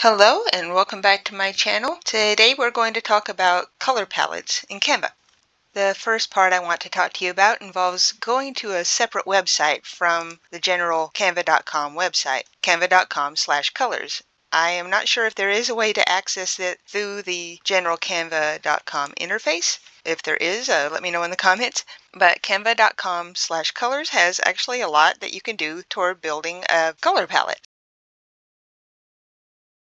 Hello and welcome back to my channel. Today we're going to talk about color palettes in Canva. The first part I want to talk to you about involves going to a separate website from the general canva.com website, canva.com/colors. I am not sure if there is a way to access it through the general canva.com interface. If there is, let me know in the comments. But canva.com/colors has actually a lot that you can do toward building a color palette.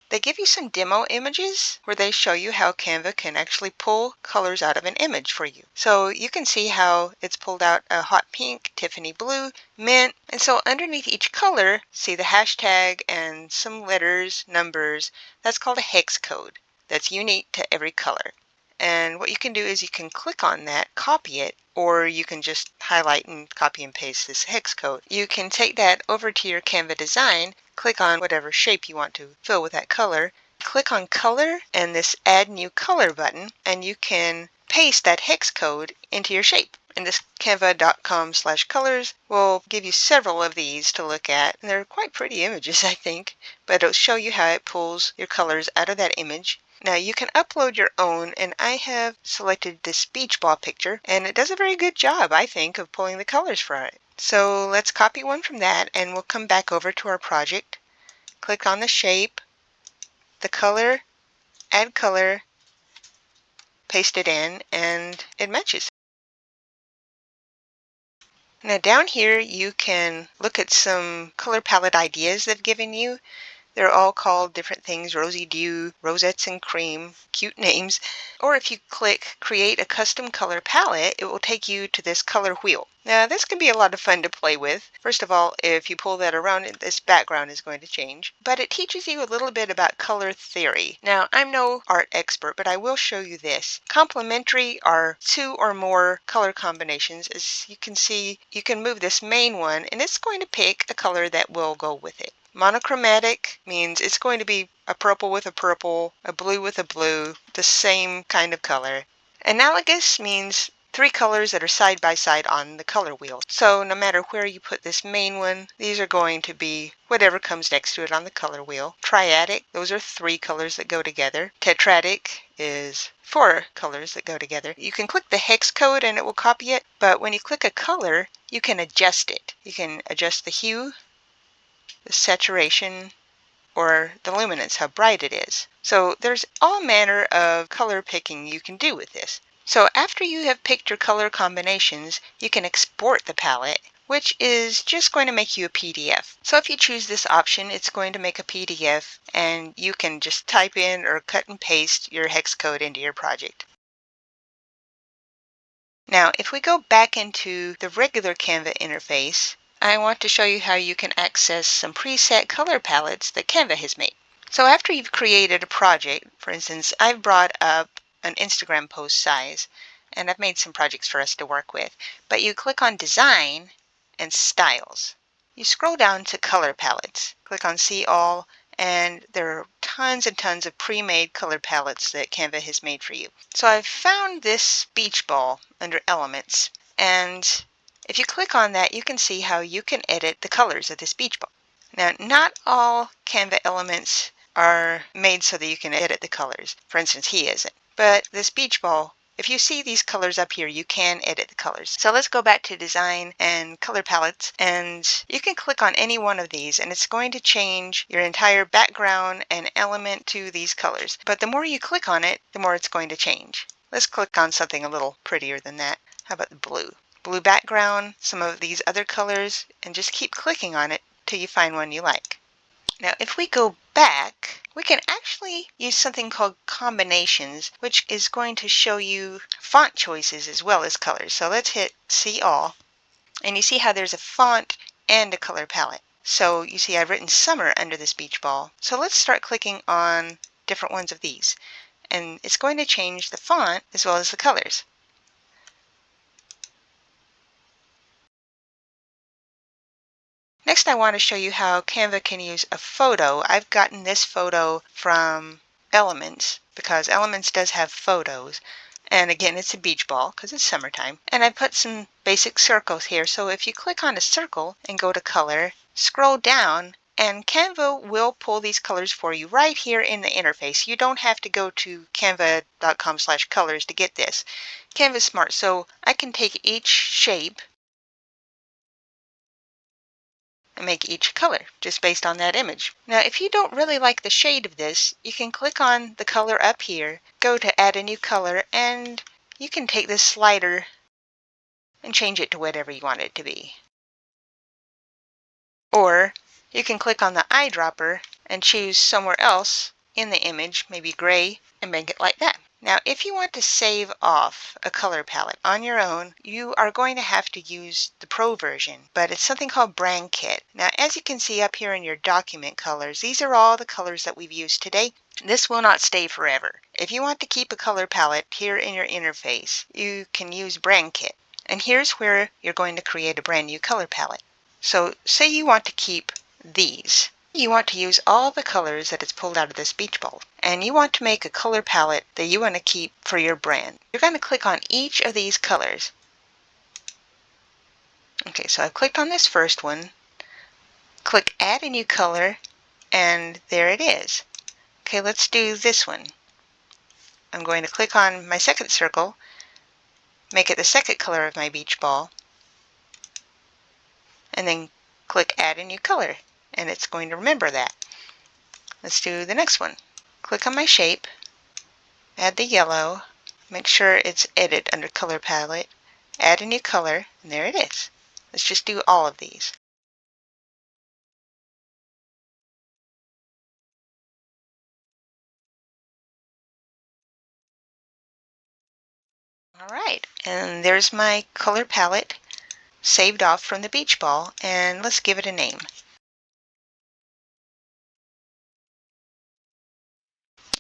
They give you some demo images where they show you how Canva can actually pull colors out of an image for you. So you can see how it's pulled out a hot pink, Tiffany blue, mint, and so underneath each color, see the hashtag and some letters, numbers. That's called a hex code. That's unique to every color. And what you can do is you can click on that, copy it, or you can just highlight and copy and paste this hex code. You can take that over to your Canva design, click on whatever shape you want to fill with that color, click on color and this add new color button, and you can paste that hex code into your shape. And this canva.com/colors will give you several of these to look at. And they're quite pretty images, I think, but it'll show you how it pulls your colors out of that image. Now you can upload your own, and I have selected this beach ball picture, and it does a very good job, I think, of pulling the colors for it. So let's copy one from that, and we'll come back over to our project, click on the shape, the color, add color, paste it in, and it matches. Now down here you can look at some color palette ideas they've given you. They're all called different things: Rosy Dew, Rosettes and Cream, cute names. Or if you click Create a Custom Color Palette, it will take you to this color wheel. Now this can be a lot of fun to play with. First of all, if you pull that around, this background is going to change. But it teaches you a little bit about color theory. Now I'm no art expert, but I will show you this. Complementary are two or more color combinations. As you can see, you can move this main one, and it's going to pick a color that will go with it. Monochromatic means it's going to be a purple with a purple, a blue with a blue, the same kind of color. Analogous means three colors that are side by side on the color wheel. So no matter where you put this main one, these are going to be whatever comes next to it on the color wheel. Triadic, those are three colors that go together. Tetradic is four colors that go together. You can click the hex code and it will copy it, but when you click a color, you can adjust it. You can adjust the hue, the saturation, or the luminance, how bright it is. So there's all manner of color picking you can do with this. So after you have picked your color combinations, you can export the palette, which is just going to make you a PDF. So if you choose this option, it's going to make a PDF, and you can just type in or cut and paste your hex code into your project. Now, if we go back into the regular Canva interface, I want to show you how you can access some preset color palettes that Canva has made. So after you've created a project, for instance, I've brought up an Instagram post size, and I've made some projects for us to work with. But you click on Design and Styles. You scroll down to Color Palettes. Click on See All, and there are tons and tons of pre-made color palettes that Canva has made for you. So I've found this beach ball under Elements, and if you click on that, you can see how you can edit the colors of this beach ball. Now, not all Canva elements are made so that you can edit the colors. For instance, he isn't. But this beach ball, if you see these colors up here, you can edit the colors. So let's go back to Design and Color Palettes, and you can click on any one of these, and it's going to change your entire background and element to these colors. But the more you click on it, the more it's going to change. Let's click on something a little prettier than that. How about the blue? Blue background, some of these other colors, and just keep clicking on it till you find one you like. Now if we go back, we can actually use something called combinations, which is going to show you font choices as well as colors. So let's hit See All, and you see how there's a font and a color palette. So you see I've written summer under this beach ball. So let's start clicking on different ones of these, and it's going to change the font as well as the colors. Next, I want to show you how Canva can use a photo. I've gotten this photo from Elements because Elements does have photos. And again, it's a beach ball because it's summertime. And I put some basic circles here. So if you click on a circle and go to color, scroll down, And Canva will pull these colors for you right here in the interface. You don't have to go to canva.com/colors to get this. Canva's smart, so I can take each shape and make each color just based on that image. Now, if you don't really like the shade of this, you can click on the color up here, go to add a new color, and you can take this slider and change it to whatever you want it to be. Or you can click on the eyedropper and choose somewhere else in the image, maybe gray, and make it like that. Now, if you want to save off a color palette on your own, you are going to have to use the Pro version, but it's something called Brand Kit. Now, as you can see up here in your document colors, these are all the colors that we've used today. This will not stay forever. If you want to keep a color palette here in your interface, you can use Brand Kit. And here's where you're going to create a brand new color palette. So say you want to keep these. You want to use all the colors that it's pulled out of this beach ball. And you want to make a color palette that you want to keep for your brand. You're going to click on each of these colors. Okay, so I've clicked on this first one. Click Add a New Color, and there it is. Okay, let's do this one. I'm going to click on my second circle, make it the second color of my beach ball, and then click Add a New Color, and it's going to remember that. Let's do the next one. Click on my shape, add the yellow, make sure it's Edit under Color Palette, add a new color, and there it is. Let's just do all of these. All right, and there's my color palette saved off from the beach ball, and let's give it a name.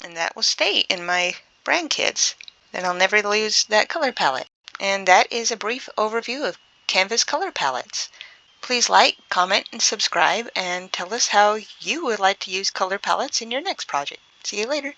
And that will stay in my brand kits. Then I'll never lose that color palette. And that is a brief overview of Canva's color palettes. Please like, comment, and subscribe, and tell us how you would like to use color palettes in your next project. See you later.